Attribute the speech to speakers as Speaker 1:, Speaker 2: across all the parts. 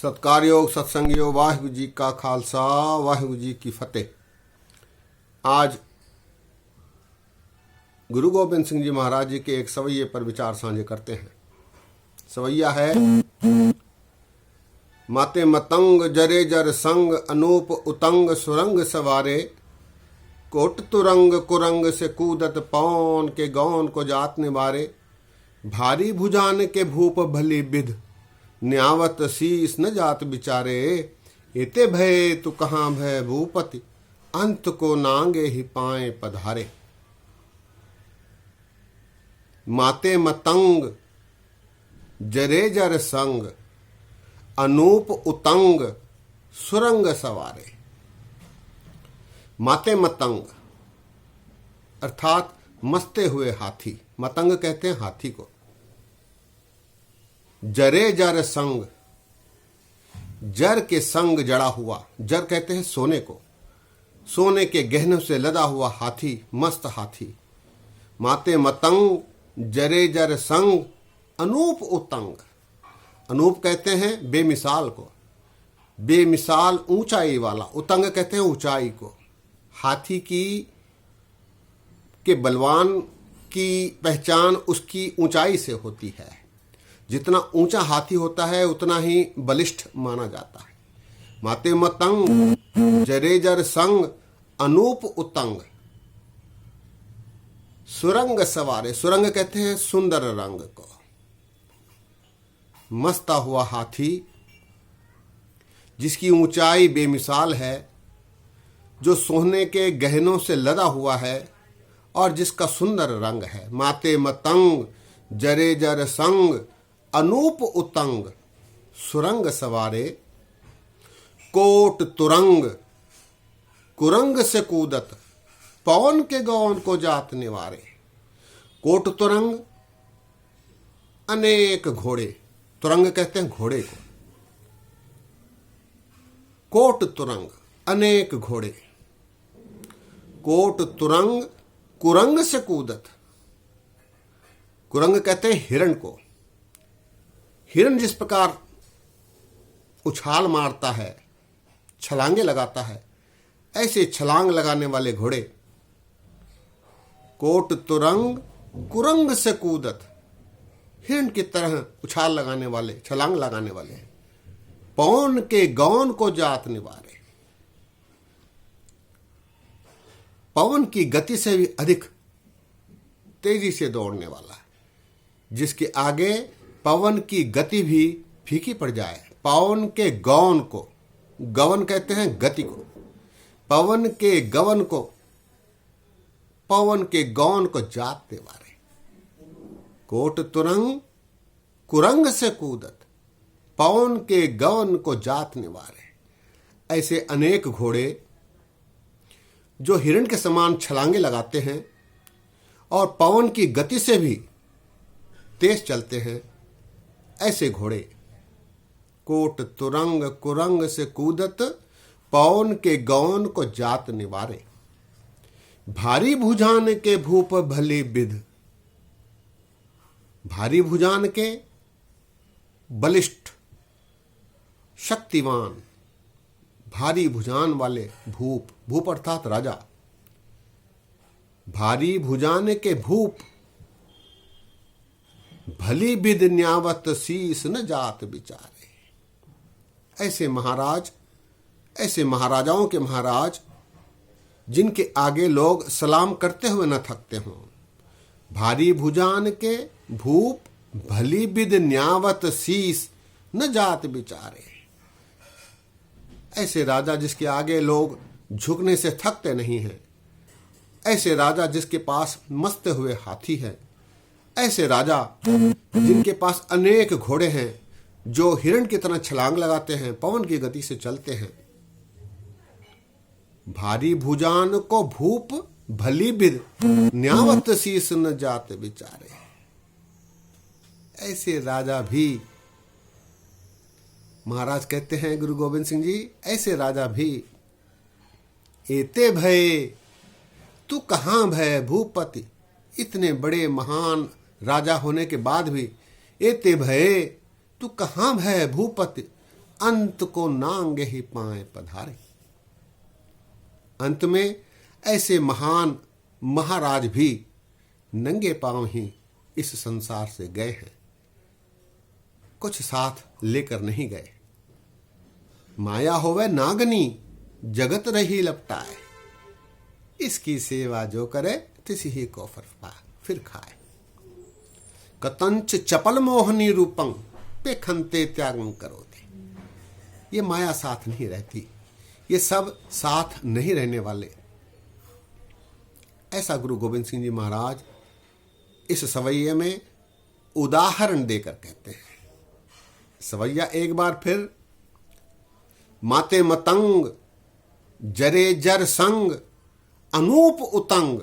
Speaker 1: सत्कारयोग सत्संगयोग वाहिगुरु जी का खालसा वाहिगुरु जी की फतेह। आज गुरु गोबिंद सिंह जी महाराज जी के एक सवैये पर विचार साझे करते हैं। सवैया है, माते मतंग जरे जर संग अनूप उतंग सुरंग सवारे, कोट तुरंग कुरंग से कूदत पौन के गौन को जात निवारे, भारी भुजान के भूप भली बिध न्यावत शीस न जात बिचारे, इते भय तू कहाँ भय भूपति अंत को नांगे ही पाए पधारे। माते मतंग जरे जर संग अनूप उतंग सुरंग सवारे। माते मतंग अर्थात मस्ते हुए हाथी, मतंग कहते हैं हाथी को। जरे जर संग, जर के संग जड़ा हुआ, जर कहते हैं सोने को, सोने के गहनों से लदा हुआ हाथी, मस्त हाथी। माते मतंग जरे जर संग अनूप उतंग, अनूप कहते हैं बेमिसाल को, बेमिसाल ऊंचाई वाला, उतंग कहते हैं ऊंचाई को। हाथी के बलवान की पहचान उसकी ऊंचाई से होती है। जितना ऊंचा हाथी होता है उतना ही बलिष्ठ माना जाता है। माते मतंग जरे जर संग अनूप उतंग सुरंग सवारे, सुरंग कहते हैं सुंदर रंग को। मस्ता हुआ हाथी जिसकी ऊंचाई बेमिसाल है, जो सोने के गहनों से लदा हुआ है और जिसका सुंदर रंग है। माते मतंग जरे जर संग अनूप उतंग सुरंग सवारे, कोट तुरंग कुरंग से कूदत पवन के गौन को जात निवारे। कोट तुरंग अनेक घोड़े, तुरंग कहते हैं घोड़े को। कोट तुरंग अनेक घोड़े, कोट तुरंग कुरंग से कूदत, कुरंग कहते हैं हिरण को। हिरण जिस प्रकार उछाल मारता है, छलांगे लगाता है, ऐसे छलांग लगाने वाले घोड़े। कोट तुरंग कुरंग से कूदत, हिरण की तरह उछाल लगाने वाले, छलांग लगाने वाले। पौन के गौन को जात निवारे, पवन की गति से भी अधिक तेजी से दौड़ने वाला, जिसके आगे पवन की गति भी फीकी पड़ जाए। पवन के गौन को, गवन कहते हैं गति को, पवन के गवन को, पवन के गौन को जात निवारे। कोट तुरंग कुरंग से कूदत पवन के गवन को जात निवारे। ऐसे अनेक घोड़े जो हिरण के समान छलांगे लगाते हैं और पवन की गति से भी तेज चलते हैं, ऐसे घोड़े। कोट तुरंग कुरंग से कूदत पवन के गौन को जात निवारे, भारी भुजान के भूप भली बिध, भारी भुजान के बलिष्ठ शक्तिवान, भारी भुजान वाले भूप, भूप अर्थात राजा। भारी भुजान के भूप भली बिद न्यावत शीस न जात बिचारे। ऐसे महाराज, ऐसे महाराजाओं के महाराज जिनके आगे लोग सलाम करते हुए न थकते हों। भारी भुजान के भूप भली बिद न्यावत शीस न जात बिचारे। ऐसे राजा जिसके आगे लोग झुकने से थकते नहीं हैं, ऐसे राजा जिसके पास मस्ते हुए हाथी हैं, ऐसे राजा जिनके पास अनेक घोड़े हैं जो हिरण की तरह छलांग लगाते हैं, पवन की गति से चलते हैं। भारी भुजान को भूप भली बिद न्यावत शीस न जात बिचारे। ऐसे राजा भी, महाराज कहते हैं गुरु गोबिंद सिंह जी, ऐसे राजा भी एते भय तू कहाँ भय भूपति, इतने बड़े महान राजा होने के बाद भी एते भय तू कहाँ भय भूपति अंत को नांगे ही पाए पधारे। अंत में ऐसे महान महाराज भी नंगे पांव ही इस संसार से गए हैं, कुछ साथ लेकर नहीं गए। माया होवे नागनी जगत रही लपटाए, इसकी सेवा जो करे तिसी ही को फिर खाए। कतंच चपल मोहनी रूपं पे खंते त्यागं करो दे। ये माया साथ नहीं रहती, ये सब साथ नहीं रहने वाले। ऐसा गुरु गोविंद सिंह जी महाराज इस सवैये में उदाहरण देकर कहते हैं। सवैया एक बार फिर माते मतंग जरे जर संग अनूप उतंग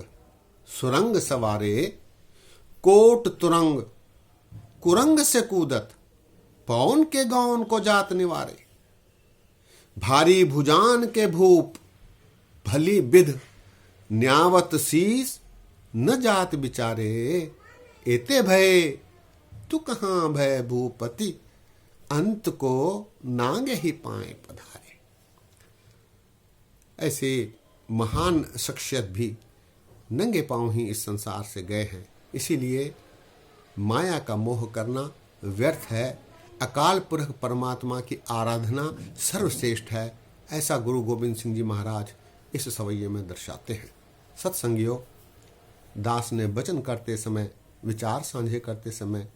Speaker 1: सुरंग सवारे कोट तुरंग कुरंग से कूदत पौन के गौन को जात निवारे। भारी भुजान के भूप भली विध न्यावत शीस न जात बिचारे। एते भय तू कहां भय भूपति अंत को नांगे ही पाए पधारे। ऐसे महान शख्सियत भी नंगे पांव ही इस संसार से गए हैं। इसीलिए माया का मोह करना व्यर्थ है। अकाल पुरख परमात्मा की आराधना सर्वश्रेष्ठ है। ऐसा गुरु गोविंद सिंह जी महाराज इस सवैये में दर्शाते हैं। सत्संगियों, दास ने वचन करते समय, विचार साझे करते समय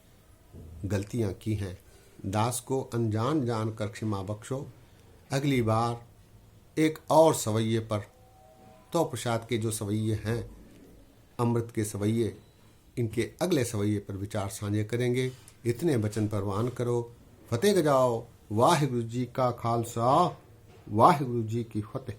Speaker 1: गलतियां की हैं। दास को अनजान जानकर क्षमा बख्शो। अगली बार एक और सवैये पर, तो प्रसाद के जो सवैये हैं, अमृत के सवैये, इनके अगले सवैये पर विचार साझे करेंगे। इतने वचन परवान करो। फतेह गजाओ। वाहिगुरु जी का खालसा, वाहिगुरु जी की फतेह।